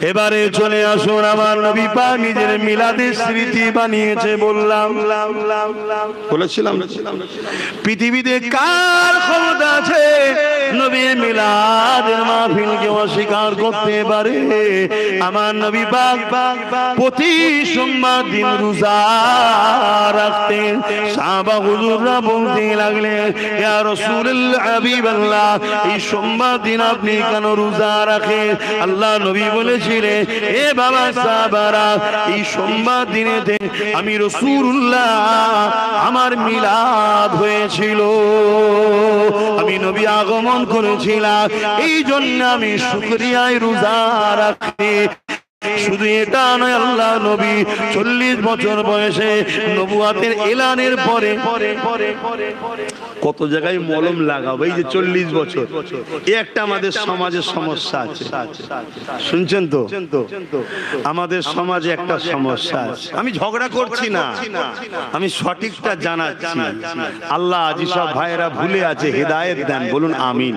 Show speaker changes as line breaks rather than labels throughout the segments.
এবারে চলে আসুন, আমার নবী পাক নিজের মিলাদের স্মৃতি বানিয়েছে। বলেছিলাম পৃথিবীতে কার ক্ষমতা আছে নবী মিলাদের মাহফিলকে অস্বীকার করতে পারে? আমার নবী পাক প্রতি সোমবার দিন রোজা রাখতেন। সাহাবা হুজুররা বলতে লাগলেন, ইয়া রাসূলুল্লাহ হাবিবাল্লাহ, এই সোমবার দিন আপনি কেন রোজা রাখেন? আল্লাহ নবী বলেছিলেন, এ বাবা সাহাবারা, এই সোমবার দিনেতে আমি রাসূলুল্লাহ আমার মিলাদ হয়েছিল, আমি নবী আগমন করেছিলাম, এই জন্য আমি শুকরিয়ায় রোজা রাখি। শুধু এটা নয়, আল্লাহ নবী 40 বছর বয়সে নবুয়াতের এলানের পরে কত জায়গায় মলম লাগাবো, এই যে 40 বছর, এই একটা আমাদের সমাজের সমস্যা আছে। শুনছেন তো, আমাদের সমাজে একটা সমস্যা আছে। আমি ঝগড়া করছি না, আমি সঠিকটা জানাচ্ছি। আল্লাহ যেসব ভাইয়েরা ভুলে আছে হেদায়েত দেন, বলুন আমিন।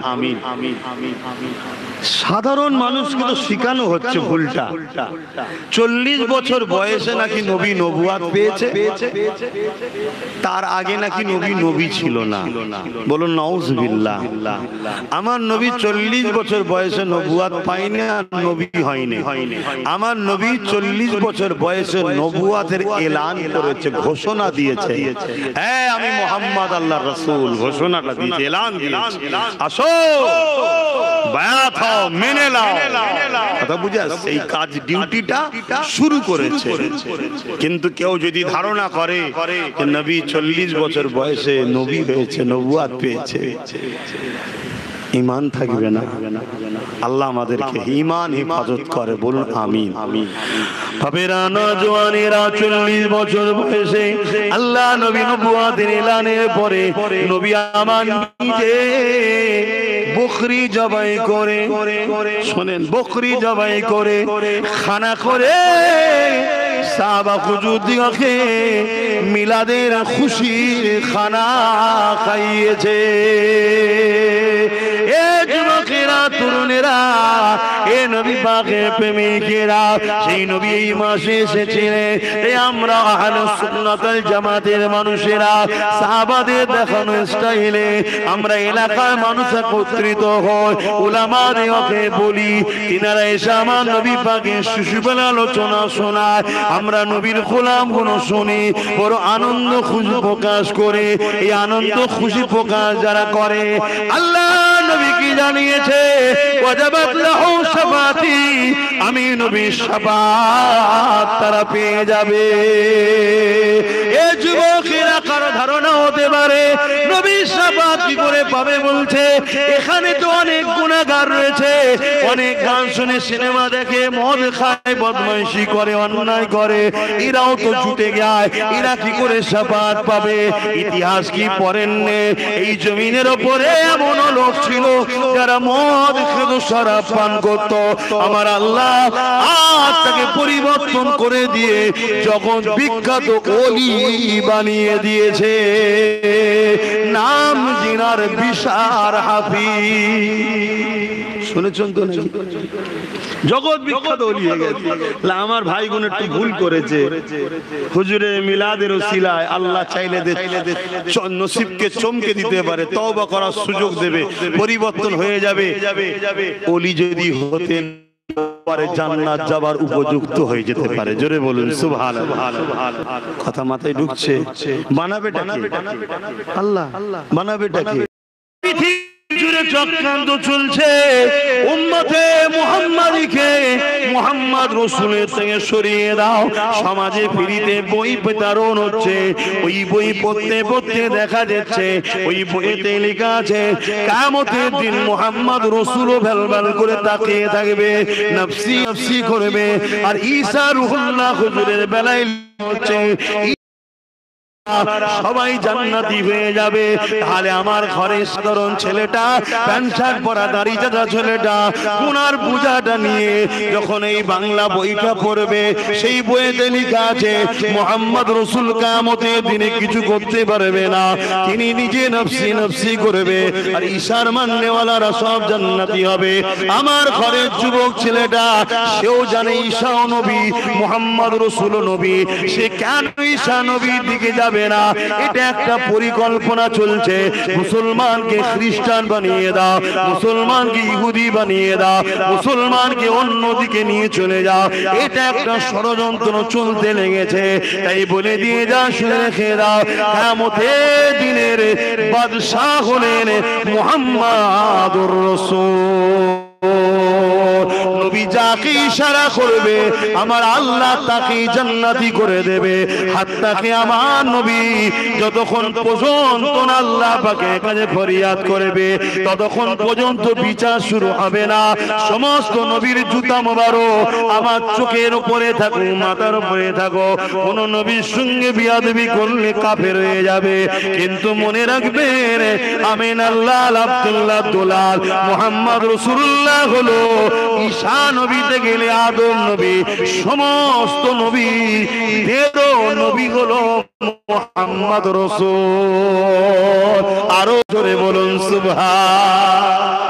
সাধারণ মানুষকে তো শিখানো হচ্ছে ভুলটা। 40 বছর বয়সে নাকি নবী নবুয়াত পেয়েছে, তার আগে নাকি নবী ছিল না। বলুন নাউজুবিল্লাহ। আমার নবী 40 বছর বয়সে নবুয়াত পায়নি আর নবী হয়নি। আমার নবী 40 বছর বয়সে নবুয়াতের এলান করেছে, ঘোষণা দিয়েছে, হ্যাঁ আমি মুহাম্মদ আল্লাহর রাসূল, ঘোষণাটা দিয়েছে, এলান দিয়েছে, আসো বায়াত হও, মেনে নাও। কথা বুঝে আসছে? এই কাজ ডিউটিটা শুরু করেছে। কিন্তু কেউ যদি ধারণা করে যে নবী 40 বছর বয়সে নবী হয়েছে, নবুয়াত পেয়েছে, ঈমান থাকবে না। আল্লাহ আমাদেরকে ঈমান হেফাজত করে, বলুন আমিন। বাবেরা নওজওয়ানেরা 40 বছর বয়সে আল্লাহ নবী নবুয়াতের এলানের পরে নবী আমার নিজে বকরি জবাই করে, শোনেন, বকরি জবাই করে খানা করে সাহাবা হুজুরদিগকে মিলাদের খুশির খানা খাইয়েছে। এ যুবকেরা, তরুণেরা, এ নবী পাকের প্রেমিকেরা, সেই নবী এই মাসে এসেছিলেন। এই আমরা আহলুস সুন্নাত ওয়াল জামাতের মানুষেরা সাহাবাদের দেখানো স্টাইলে আমরা এলাকার মানুষ একত্রিত হই, উলামাদেরকে বলি, তিনারা এসে আমার নবী পাকের সুশুবল আলোচনা শোনায়, আমরা নবীর গোলাম গুলো শুনি, বড় আনন্দ খুশি প্রকাশ করে। এই আনন্দ খুশি প্রকাশ যারা করে, আল্লাহ নবী কি জানিয়েছে, ওয়াজাবাত লাহু শাফাতি, আমি নবীর শাফাত তারা পেয়ে যাবে। এ যুবকেরা, কারো ধারণা হতে পারে নবীর শাফাত কি করে পাবে? বলছে এখানে তো অনেক গুনাহগার রয়েছে, অনেক গান শুনে, সিনেমা দেখে, মদ খায়, বদমাইশি করে, অন্যায় করে, এরাও তো ছুটে যায়, এরা কি করে শাফাত পাবে? ইতিহাস কি পড়েন? এই জমিনের উপরে এমন লোক ছিল যারা মদ খেত, শরাব পান করত, আমার আল্লাহ আজ তাকে পরিবর্তন করে দিয়ে জগৎ বিখ্যাত ওলি বানিয়ে দিয়েছে। নাম জিনার বিশার হাফিজ, শুনেছেন তো নাকি? জগৎ বিখ্যাত ওলি হয়ে গেছে। আমার ভাই বোন একটু ভুল করেছে, হুজুরের মিলাদের ওসিলায় আল্লাহ চাইলে নসিবকে চমকে দিতে পারে, তওবা করার সুযোগ দেবে, পরিবর্তন হয়ে যাবে। ওলি যদি হতেন পারে, জান্নাত যাবার উপযুক্ত হয়ে যেতে পারে। জোরে বলুন সুবহানাল্লাহ। কথা মাথায় ঢুকছে? বানাবেটা কে? আল্লাহ। বানাবেটা কে? জুড়ে চক্রান্ত চলছে উম্মতে মুহাম্মাদীকে মুহাম্মদ রাসূলের থেকে সরিয়ে দাও। সমাজে ফ্রিতে বই বিতরণ হচ্ছে, ওই বই পড়তে পড়তে দেখা যাচ্ছে ওই বইতে লেখা আছে কিয়ামতের দিন মুহাম্মদ রাসূলও ভেলভাল করে তাকিয়ে থাকবে, নফসি নফসি করবে। আর ঈসা রূহুল্লাহ হুজুরের বেলায় হচ্ছে সবাই জান্নাতি হয়ে যাবে। তাহলে আমার ঘরে সাধারণ ছেলেটা, প্যান্ট শার্ট পরা দাড়ি চাঁদা ছেলেটা গুনার পূজাটা নিয়ে যখন এই বাংলা বইটা পড়বে, সেই বইতে লেখা আছে মুহাম্মদ রাসূল কিয়ামতের দিনে কিছু করতে পারবে না, তিনি নিজে নফসি নফসি করবে, আর ঈশার মাননেওয়ালারা সব জান্নাতি হবে। আমার ঘরের যুবক ছেলেটা, সেও জানে ঈশা নবী, মুহাম্মদ রাসূল নবী, সে কেন ঈশা নবীর দিকে যাবে না? এটা একটা পরিকল্পনা চলছে, মুসলমানকে খ্রিস্টান বানিয়ে দাও, মুসলমানকে ইহুদি বানিয়ে দাও, মুসলমানকে অন্যদিকে নিয়ে চলে যাও, এটা একটা ষড়যন্ত্র চলতে লেগেছে। তাই বলে দিয়ে যা, শুনে রেখে দাও, কিয়ামতের দিনের বাদশা হলেন মুহাম্মাদুর রাসূল। নবী যাকে ইশারা করবে আমার আল্লাহ তাকে জান্নাতি করে দেবে। হাত্তাকে আমার নবী যতক্ষণ পর্যন্ত আল্লাহ পাকের কাছে ফরিয়াদ করবে, ততক্ষণ পর্যন্ত বিচার শুরু হবে না। সমস্ত নবীর জুতা মোবারক আমার চোখের উপরে থাকুক, মাথার উপরে থাকো, কোন নবীর সঙ্গে বিয়াদবি করলে কাফের হয়ে যাবে। কিন্তু মনে রাখবেন, আমিন আল্লাহ আব্দুল্লাহ দুলাল মুহাম্মদ রাসূলুল্লাহ হলো ঈশা নবীতে গেলে আদম নবী, সমস্ত নবী তেরো নবী হলো মুহাম্মদ রাসূল। আরো জোরে বলুন সুবহান।